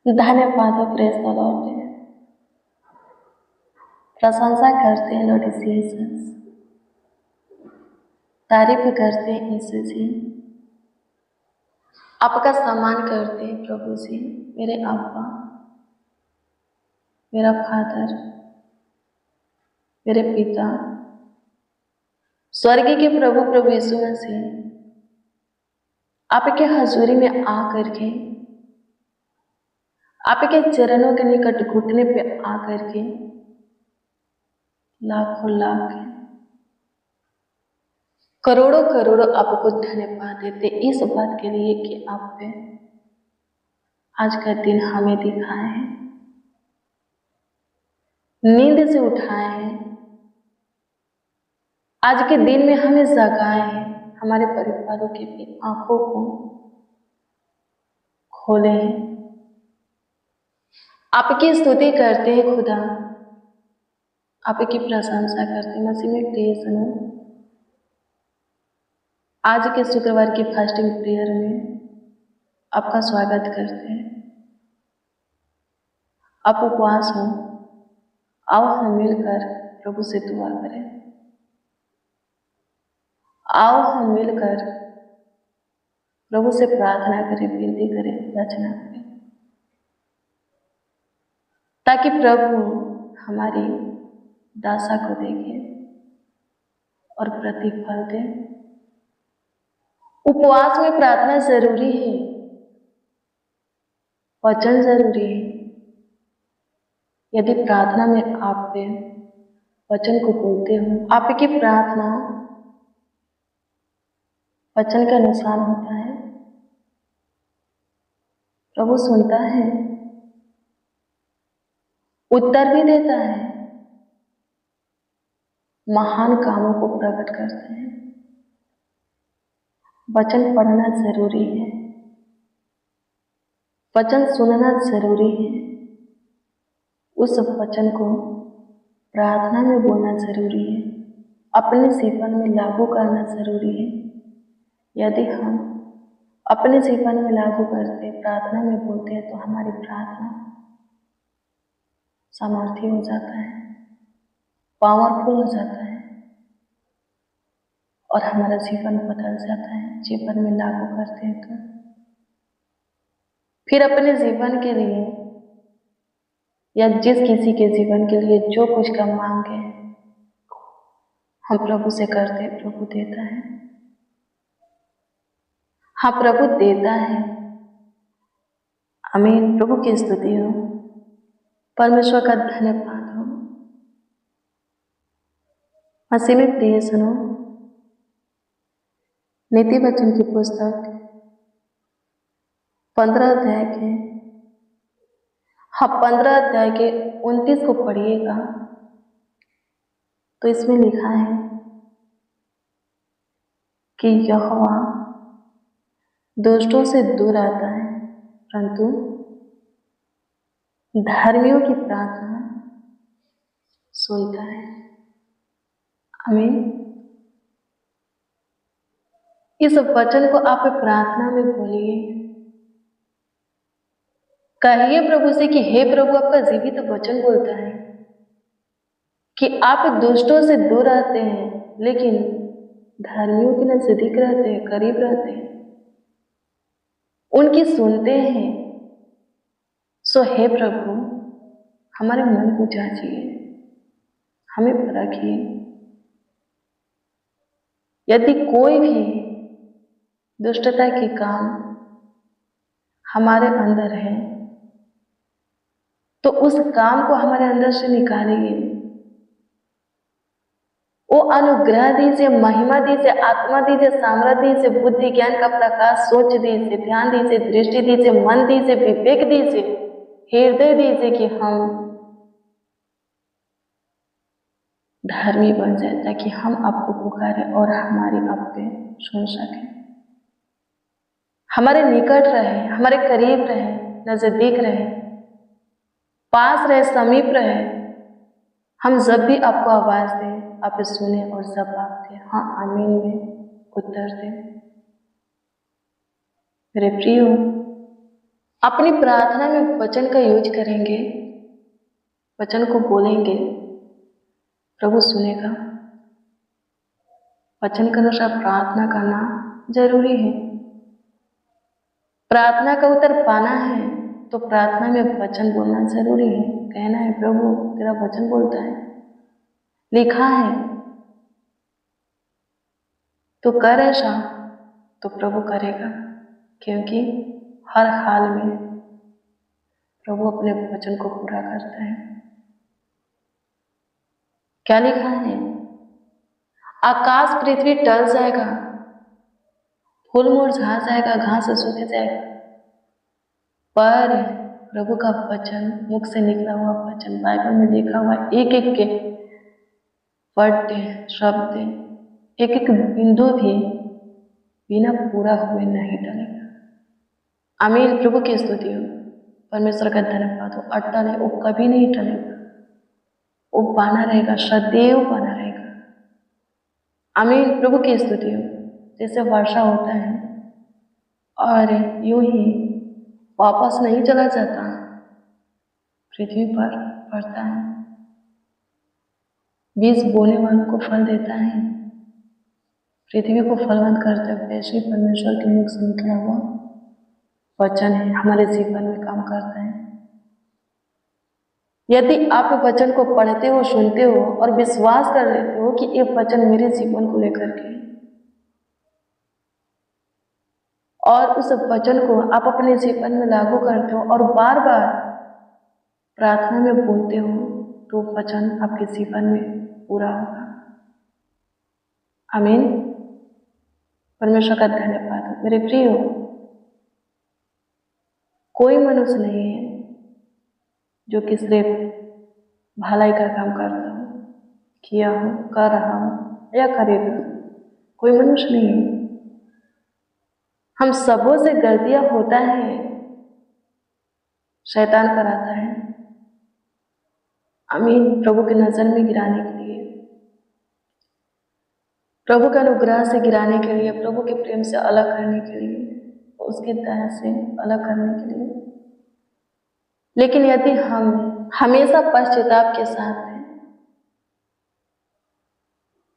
धन्यवाद हो press the Lord. प्रशंसा करते हैं लॉर्ड जीसस, तारीफ करते हैं यीशु जी, आपका सम्मान करते हैं प्रभु जी। मेरे अब्बा, मेरा फादर, मेरे पिता, स्वर्ग के प्रभु प्रभु यीशु मसीह, आपके हजूरी में आकर के, आपके चरणों के निकट घुटने पे आकर के लाखों लाख करोड़ों करोड़ों आपको धन्यवाद देते इस बात के लिए कि आपने आज का दिन हमें दिखाए हैं, नींद से उठाए हैं, आज के दिन में हमें जगाए हैं, हमारे परिवारों की भी आंखों को खोले हैं। आपकी स्तुति करते हैं खुदा, आपकी प्रशंसा करते हैं। मसीह में प्रिय सुनो, आज के शुक्रवार की फास्टिंग प्रेयर में आपका स्वागत करते हैं। आप उपवास हो, आओ हम मिलकर प्रभु से दुआ करें। आओ हम मिलकर प्रभु से प्रार्थना करें, विनती करें, याचना करें, ताकि प्रभु हमारी दासा को देखे और प्रतिफल दे। उपवास में प्रार्थना जरूरी है, वचन जरूरी है। यदि प्रार्थना में आप पे वचन को बोलते हो, आपकी प्रार्थना वचन के अनुसार होता है, प्रभु सुनता है, उत्तर भी देता है, महान कामों को प्रकट करते हैं। वचन पढ़ना जरूरी है, वचन सुनना जरूरी है, उस वचन को प्रार्थना में बोलना जरूरी है, अपने जीवन में लागू करना जरूरी है। यदि हम अपने जीवन में लागू करते, प्रार्थना में बोलते हैं, तो हमारी प्रार्थना सामर्थ्य हो जाता है, पावरफुल हो जाता है और हमारा जीवन बदल जाता है। जीवन में लागू करते हैं तो फिर अपने जीवन के लिए या जिस किसी के जीवन के लिए जो कुछ का मांगे हम प्रभु से करते हैं, प्रभु देता है। हाँ, प्रभु देता है। आमीन। प्रभु की स्तुति हो, परमेश्वर का धन्यवाद हो। मसीह में प्रिय सुनो, नीति वचन की पुस्तक 15 अध्याय के 15 अध्याय के 29 को पढ़िएगा तो इसमें लिखा है कि यहोवा दुष्टों से दूर आता है, परंतु धर्मियों की प्रार्थना सुनता है। आमीन। इस वचन को आप प्रार्थना में बोलिए, कहिए प्रभु से कि हे प्रभु, आपका जीवित वचन बोलता है कि आप दुष्टों से दूर रहते हैं लेकिन धर्मियों के नजदीक रहते हैं, करीब रहते हैं, उनकी सुनते हैं। सो हे प्रभु, हमारे मन को जांचिए, हमें परखिए। यदि कोई भी दुष्टता के काम हमारे अंदर है तो उस काम को हमारे अंदर से निकालिए। वो अनुग्रह दीजिए, महिमा दीजिए, आत्मा दीजिए, सामर्थ्य दीजिए, बुद्धि ज्ञान का प्रकाश, सोच दीजिए, ध्यान दीजिए, दृष्टि दीजिए, मन दीजिए, विवेक दीजिए, हृदय दीजिए कि हम धर्मी बन जाए, ताकि हम आपको पुकारें और हमारी आप पे सुन सकें, हमारे निकट रहे, हमारे करीब रहे, नजदीक रहे, पास रहे, समीप रहे। हम जब भी आपको आवाज दें, आप सुने और जवाब दें, हाँ आमीन में उत्तर दें। मेरे प्रियो, अपनी प्रार्थना में वचन का यूज करेंगे, वचन को बोलेंगे, प्रभु सुनेगा। वचन के अनुसार प्रार्थना करना जरूरी है। प्रार्थना का उत्तर पाना है तो प्रार्थना में वचन बोलना जरूरी है। कहना है प्रभु तेरा वचन बोलता है, लिखा है तो कर ऐसा, तो प्रभु करेगा, क्योंकि हर हाल में प्रभु अपने वचन को पूरा करता है। क्या लिखा है? आकाश पृथ्वी टल जाएगा, फूल मुरझा जाएगा, घास सूख जाएगा, पर प्रभु का वचन, मुख से निकला हुआ वचन, बाइबल में लिखा हुआ एक एक के वर्ड, शब्द, एक एक बिंदु भी बिना पूरा हुए नहीं टलेगा। आमीन। प्रभु की स्तुति हो, परमेश्वर का धन्यवाद हो। अटल है, वो कभी नहीं टलेगा, वो बना रहेगा, सदैव बना रहेगा। आमीन। प्रभु की स्तुति हो। जैसे वर्षा होता है और यूं ही वापस नहीं चला जाता, पृथ्वी पर पड़ता है, बीज बोने वालों को फल देता है, पृथ्वी को फलवंत करते हुए, वैसे ही परमेश्वर के मुख से निकला हुआ वचन है हमारे जीवन में काम करता है। यदि आप वचन को पढ़ते हो, सुनते हो और विश्वास कर लेते हो कि ये वचन मेरे जीवन को लेकर के, और उस वचन को आप अपने जीवन में लागू करते हो और बार बार प्रार्थना में बोलते हो, तो वचन आपके जीवन में पूरा होगा। आमीन। परमेश्वर का धन्यवाद हो। मेरे प्रिय, कोई मनुष्य नहीं है जो कि सिर्फ भलाई का काम करता हो, किया हो, कर रहा हो या करेगा। कोई मनुष्य नहीं है। हम सबों से गलतियां होता है, शैतान कराता है। आमीन। प्रभु की नजर में गिराने के लिए, प्रभु के अनुग्रह से गिराने के लिए, प्रभु के प्रेम से अलग करने के लिए, उसके दया से अलग करने के लिए। लेकिन यदि हम हमेशा पश्चाताप के साथ हैं,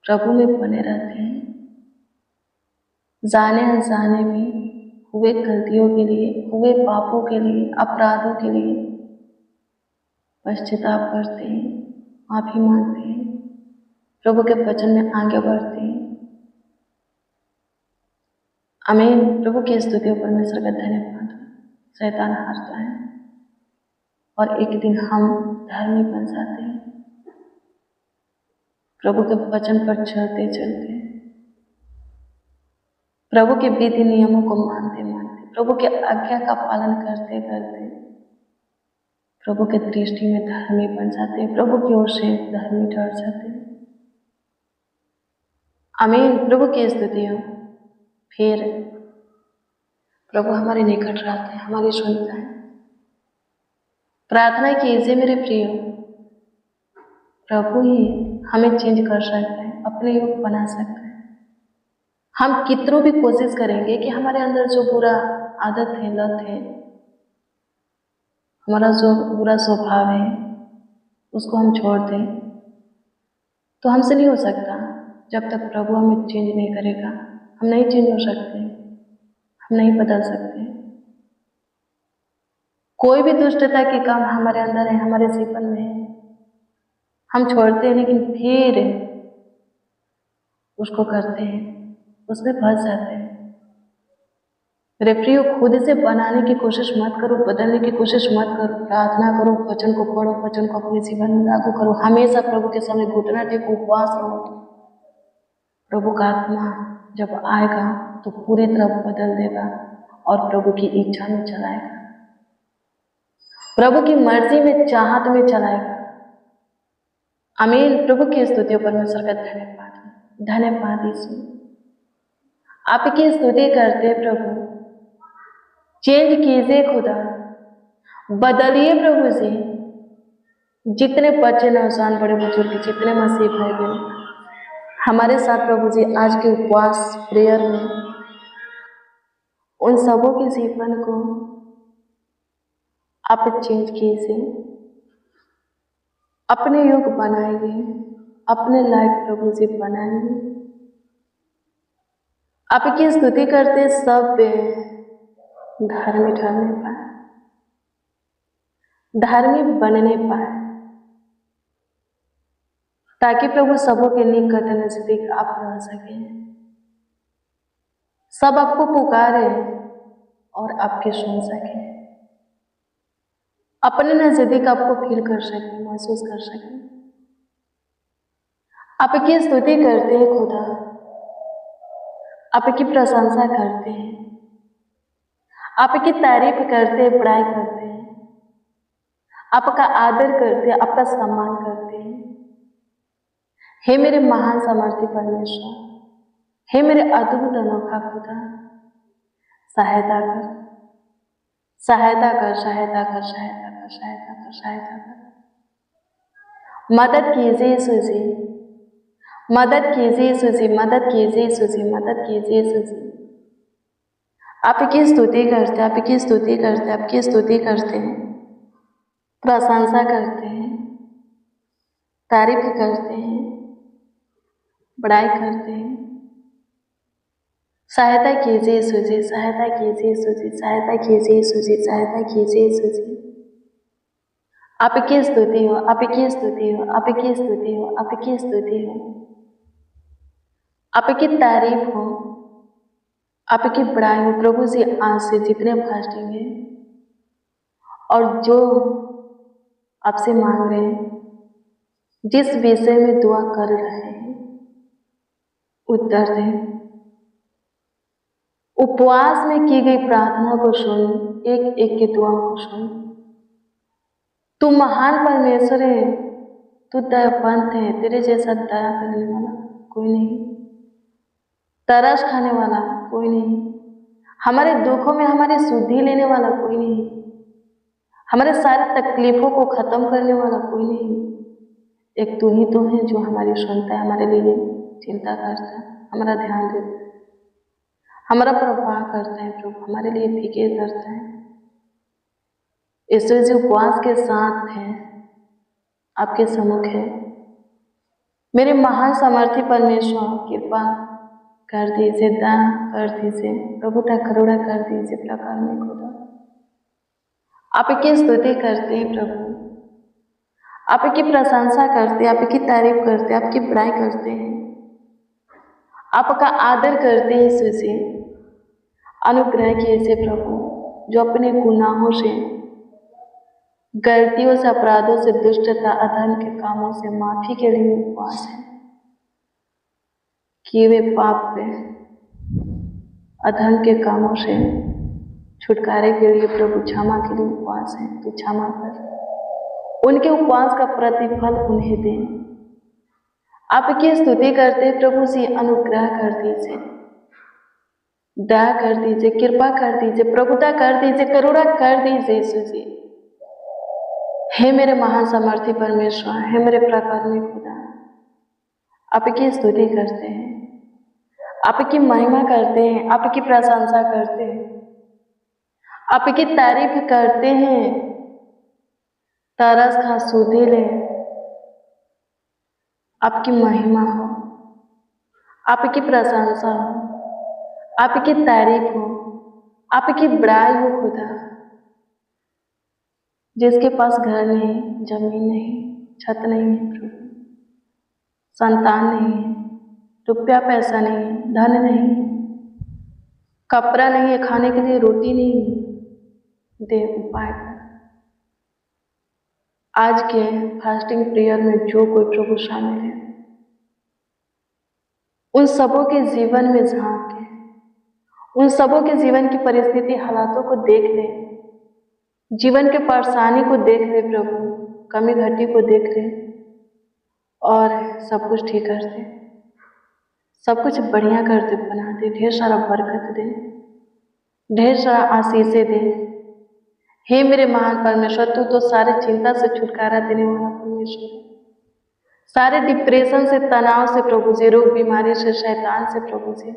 प्रभु में बने रहते हैं, जाने अनजाने में हुए गलतियों के लिए, हुए पापों के लिए, अपराधों के लिए पश्चाताप करते हैं, माफी मांगते हैं, प्रभु के वचन में आगे बढ़ते हैं। आमीन। प्रभु की स्तुति, परमेश्वर का धन्यवाद। शैतान हारता है और एक दिन हम धर्मी बन जाते हैं, प्रभु के वचन पर चलते चलते, प्रभु के विधि नियमों को मानते मानते, प्रभु के आज्ञा का पालन करते करते प्रभु के दृष्टि में धर्मी बन जाते हैं, प्रभु की ओर से धर्मी ठहर जाते हैं। आमीन। प्रभु की स्तुति हो। फिर प्रभु हमारे निकट रहते हैं, हमारी सुनता है। प्रार्थना कीजिए मेरे प्रिय, प्रभु ही हमें चेंज कर सकता है, अपने योग बना सकता है। हम कितनों भी कोशिश करेंगे कि हमारे अंदर जो बुरा आदत है, लत है, हमारा जो बुरा स्वभाव है, उसको हम छोड़ दें, तो हमसे नहीं हो सकता। जब तक प्रभु हमें चेंज नहीं करेगा, हम नहीं चेंज हो सकते, हम नहीं बदल सकते। कोई भी दुष्टता के काम हमारे अंदर है, हमारे जीवन में है, हम छोड़ते हैं, लेकिन फिर उसको करते हैं, उसमें फंस जाते हैं। मेरे प्रियो, खुद से बनाने की कोशिश मत करो, बदलने की कोशिश मत करो। प्रार्थना करो, वचन को पढ़ो, वचन को अपने जीवन में लागू करो। हमेशा प्रभु के सामने घुटना टेको, उपवास रहो। प्रभु का आत्मा जब आएगा तो पूरी तरह बदल देगा और प्रभु की इच्छा में चलाएगा, प्रभु की मर्जी में, चाहत में चलाएगा। आमीन। प्रभु की स्तुति, परमेश्वर का धन्यवाद। धन्यवाद यीशु, आपकी स्तुति करते प्रभु। चेंज कीजिए खुदा, बदलिए प्रभु जी। जितने बच्चे, नौजवान, बड़े बुजुर्ग, जितने मसीह भाई बहन हमारे साथ प्रभु जी आज के उपवास प्रेयर में, उन सबों के जीवन को आप चेंज कीजिए, अपने योग बनाइए, अपने लायक प्रभु जी बनाइए। आपकी स्तुति करते सब धर्मी ठहरने पाए, धर्मी बनने पाए, ताकि प्रभु सबों के निकट नजदीक आप रह सके। सब आपको पुकारे और आपके सुन सके, अपने नजदीक आपको फील कर सके, महसूस कर सके। आपकी स्तुति करते हैं खुदा, आपकी प्रशंसा करते हैं, आपकी तारीफ करते हैं, बड़ाई करते हैं, आपका आदर करते हैं, आपका सम्मान करते हैं। हे मेरे महान समर्थी परमेश्वर, हे मेरे अद्भुत अनोखा खुदा, सहायता कर, सहायता कर, सहायता कर, सहायता कर, सहायता कर, सहायता कर। मदद कीजिए यीशु जी, मदद कीजिए यीशु जी, मदद कीजिए यीशु जी, मदद कीजिए यीशु जी। आपकी स्तुति करते, आपकी स्तुति करते, आपकी स्तुति करते हैं, प्रशंसा करते हैं, तारीफ करते हैं, बड़ाई करते हैं। सहायता कीजिए यीशु जी, सहायता कीजिए यीशु जी, सहायता कीजिए यीशु जी, सहायता कीजिए यीशु जी। आपकी स्तुति हो, आपकी स्तुति हो, आपकी स्तुति हो, आपकी स्तुति हो, आपकी तारीफ हो, आपकी बड़ाई हो। प्रभु जी आज से जितने फास्टिंग है और जो आपसे मांग रहे हैं, जिस विषय में दुआ कर रहे हैं, उत्तर दें। उपवास में की गई प्रार्थना को सुन, एक एक की दुआ को सुन। तू महान परमेश्वर है, तू दयावंत है, तेरे जैसा दया करने वाला कोई नहीं, तरस खाने वाला कोई नहीं, हमारे दुखों में हमारी सुधि लेने वाला कोई नहीं, हमारे सारे तकलीफों को खत्म करने वाला कोई नहीं। एक तू ही तो है जो हमारी सुनता है, हमारे लिए चिंता करता है, हमारा ध्यान देता है, हमारा प्रवाह करता है प्रभु, हमारे लिए फिक्र करता है। ईश्वर जी उपवास के साथ है, आपके सम्मुख है। मेरे महान समर्थी परमेश्वर कृपा कर दीजिए, दया कर दीजिए, प्रभुता करुणा कर दीजिए प्रकार में खुदा। आपकी स्तुति करते हैं प्रभु, आपकी प्रशंसा करते हैं, आपकी तारीफ करते हैं, आपकी बड़ाई करते हैं, आपका आदर करते हैं यीशु जी। अनुग्रह कीजिए प्रभु, जो अपने गुनाहों से, गलतियों से, अपराधों से, दुष्टता, अधर्म के कामों से माफी के लिए उपवास है, किए हुए पाप पे, अधर्म के कामों से छुटकारे के लिए प्रभु क्षमा के लिए उपवास है। तो क्षमा कर, उनके उपवास का प्रतिफल उन्हें दें। आपकी स्तुति करते प्रभु जी, अनुग्रह कर दीजिए, दया कर दीजिए, कृपा कर दीजिए, प्रभुता कर दीजिए, करुणा कर दीजिए यीशु जी। हे मेरे महान समर्थी परमेश्वर, हे मेरे प्राकारणी खुदा, आपकी स्तुति करते हैं, आपकी महिमा करते हैं, आपकी प्रशंसा करते हैं, आपकी तारीफ करते हैं। तरस खा सुधे ले, आपकी महिमा हो, आपकी प्रशंसा हो, आपकी तारीफ हो, आपकी बड़ाई हो खुदा। जिसके पास घर नहीं, जमीन नहीं, छत नहीं है प्रभु, संतान नहीं है, रुपया पैसा नहीं है, धन नहीं है, कपड़ा नहीं है, खाने के लिए रोटी नहीं है, दे उपाय कर। आज के फास्टिंग प्रेयर में जो कोई प्रभु शामिल है, उन सबों के जीवन में झांक के, उन सबों के जीवन की परिस्थिति, हालातों को देख ले, जीवन के परेशानी को देख ले प्रभु, कमी घटी को देख ले और सब कुछ ठीक कर दे, सब कुछ बढ़िया कर दे, बना दे, ढेर सारा बरकत दे, ढेर सारा आशीषें दे। हे मेरे महान परमेश्वर, तू तो सारे चिंता से छुटकारा देने वाला परमेश्वर, सारे डिप्रेशन से, तनाव से प्रभु जी, रोग बीमारी से, शैतान से प्रभु जी,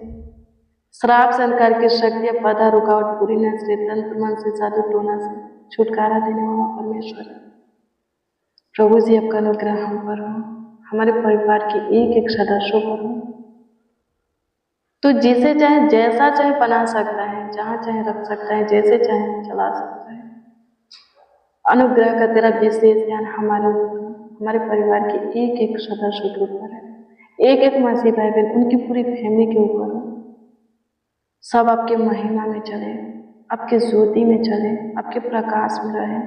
श्राप संस्कार की शक्तियां, बाधा रुकावट, बुरी नजरें, तंत्र मन से, जादू टोना से छुटकारा देने वाला परमेश्वर है। प्रभु जी आपका अनुग्रह हम पर हो, हमारे परिवार के एक एक सदस्यों पर हो। तो जिसे चाहे जैसा चाहे बना सकता है, जहाँ चाहे रख सकता है, जैसे चाहे चला सकता है। अनुग्रह का तेरा विशेष ध्यान हमारे ऊपर, हमारे परिवार के एक एक सदस्य के ऊपर है, एक एक मसीह भाई बहन, उनकी पूरी फैमिली के ऊपर हो। सब आपके महिमा में चले, आपके ज्योति में चले, आपके प्रकाश में रहे।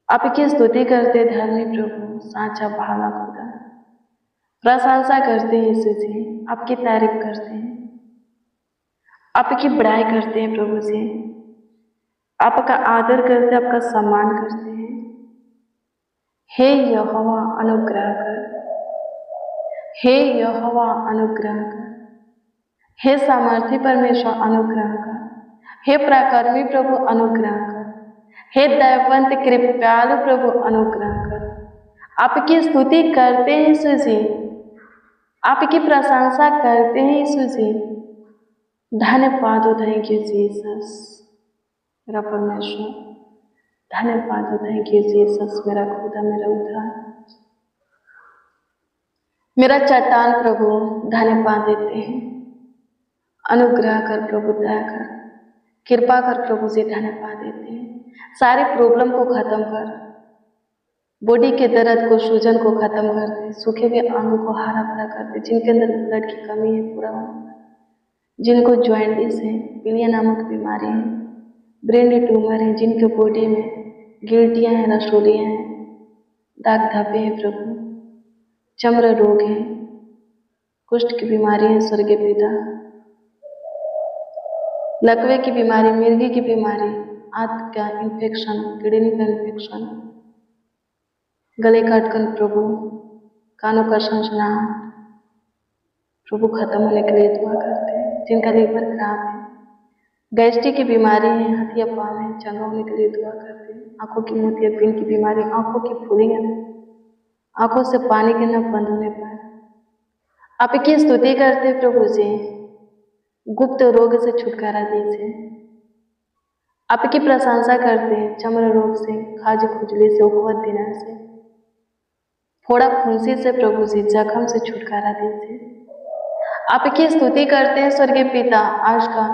आपकी स्तुति करते धर्मी प्रभु, साचा भाला खुदा, प्रशंसा करते हैं यीशु जी, आपकी तारीफ करते हैं, आपकी बड़ाई करते हैं प्रभु जी, आपका आदर करते, आपका सम्मान करते हैं। हे यहोवा अनुग्रह कर, हे यहोवा अनुग्रह कर, हे सामर्थी परमेश्वर अनुग्रह कर, हे पराक्रमी प्रभु अनुग्रह कर, हे दयावंत कृपालु प्रभु अनुग्रह कर। आपकी स्तुति करते हैं यीशु जी, आपकी प्रशंसा करते हैं यीशु जी। धन्यवाद हो, थैंक यू जीसस मेरा परमेश्वर, धन्यवाद हो, थैंक यू जीसस मेरा खुदा, मेरा उद्धार, मेरा चट्टान प्रभु। धन्यवाद देते हैं। अनुग्रह कर प्रभु, दया कर, कृपा कर प्रभु जी, धन्यवाद देते हैं। सारे प्रॉब्लम को खत्म कर, बॉडी के दर्द को, सूजन को खत्म कर दे, सूखे हुए अंग को हरा भरा कर दे। जिनके अंदर ब्लड की कमी है पूरा हो, जिनको ज्वाइंटिस है, पीलिया नामक बीमारी है, ब्रेन ट्यूमर है, जिनके बॉडी में गिल्टियाँ हैं, रसोलियाँ हैं, दाग धब्बे हैं प्रभु, चर्म रोग है, कुष्ठ की बीमारी है स्वर्गीय पिता, लकवे की बीमारी, मिर्गी की बीमारी, आंत का इन्फेक्शन, किडनी का इन्फेक्शन, गले का अटकन प्रभु, कानों का सनसनाहट प्रभु खत्म होने के लिए दुआ करते हैं। जिनका लीवर खराब है, गैस्ट्रिक की बीमारी है, हथिया पान है, चंगा होने के लिए दुआ करते हैं। आंखों की मोतियाबिंद की बीमारी, आंखों की फुलियाँ, आंखों से पानी गिरना बंद होने पर आपकी स्तुति करते प्रभु जी। गुप्त रोग से छुटकारा दीजिए, आपकी प्रशंसा करते हैं। चर्म रोग से, खाज खुजली से, उखवत दिना से, फोड़ा फुंसी से प्रभु जी, जख्म से छुटकारा दीजिए। आपकी स्तुति करते हैं स्वर्गीय पिता। आज का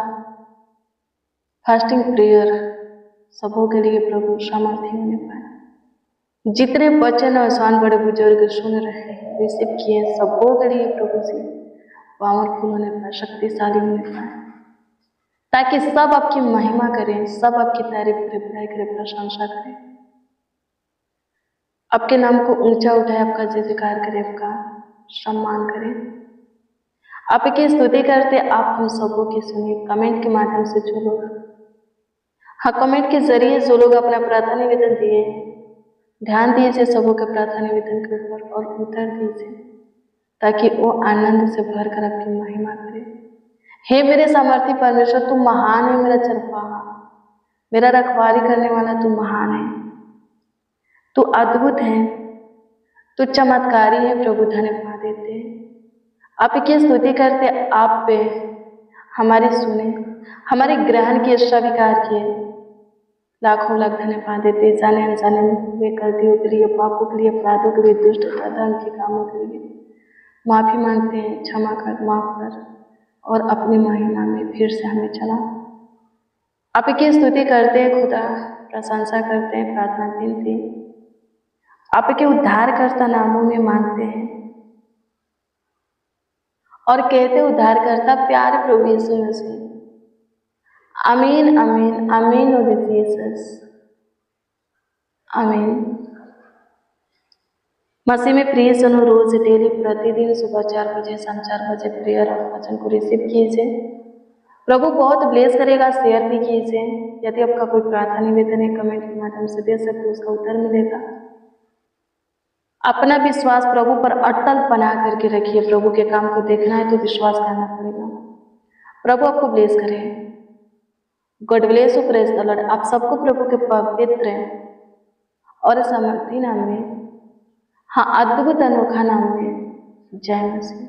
फास्टिंग प्रेयर सबों के लिए प्रभु सामर्थ्य होने पाए। जितने बच्चे नौजवान बड़े बुजुर्ग सुन रहे हैं, रिसीव किए, सबों के लिए प्रभु जी पावरफुल होने पाए, शक्तिशाली होने पाए, ताकि सब आपकी महिमा करें, सब आपकी तारीफ करें, बड़ाई करें, प्रशंसा करें, आपके नाम को ऊंचा उठाए, आपका जय जयकार करें, आपका सम्मान करें। आपकी स्तुति करते आप हम सबों की सुनिए। कमेंट के माध्यम से जो लोग, हाँ, कमेंट के जरिए जो लोग अपना प्रार्थना निवेदन दिए, ध्यान दीजिए सबों के प्रार्थना निवेदन के ऊपर और उत्तर दीजिए, ताकि वो आनंद से भरकर आपकी महिमा करे। हे मेरे सामर्थी परमेश्वर, तू महान है, मेरा चरपाहा, मेरा रखवाली करने वाला तू महान है, तू अद्भुत है, तू चमत्कारी है प्रभु। धन्यवाद देते हैं, आपकी स्तुति करते आप पे हमारी सुने, हमारे ग्रहण किए, स्वीकार किए, लाखों लाख धन्यवाद देते। जाने अनजाने में गलतियों के लिए, पापों के लिए, अपराधों के लिए, दुष्टता धर्म के कामों के लिए माफी मांगते हैं। क्षमा कर, माफ कर और अपनी महिमा में फिर से हमें चला। आपकी स्तुति करते हैं खुदा, प्रशंसा करते हैं, प्रार्थना विनती आपके उद्धारकर्ता नामों में मांगते हैं और कहते उद्धारकर्ता प्यारे प्रभु यीशु मसीह। आमीन आमीन आमीन। ओ जीसस, आमीन। मसीह में प्रिय सुनो, रोज डेली प्रतिदिन सुबह 4 बजे, शाम 4 बजे प्रेयर और वचन को रिसीव कीजिए। प्रभु बहुत ब्लेस करेगा। शेयर भी कीजिए। यदि आपका कोई प्रार्थना निवेदन है, कमेंट के माध्यम से दे सकते, उसका उत्तर मिलेगा। अपना विश्वास प्रभु पर अटल बना करके रखिए। प्रभु के काम को देखना है तो विश्वास करना पड़ेगा। प्रभु आपको ब्लेस करे। God bless you, praise the Lord. आप सबको प्रभु के पवित्र और सामर्थी नाम में, हाँ, अद्भुत अनोखा नाम में जय मसीह।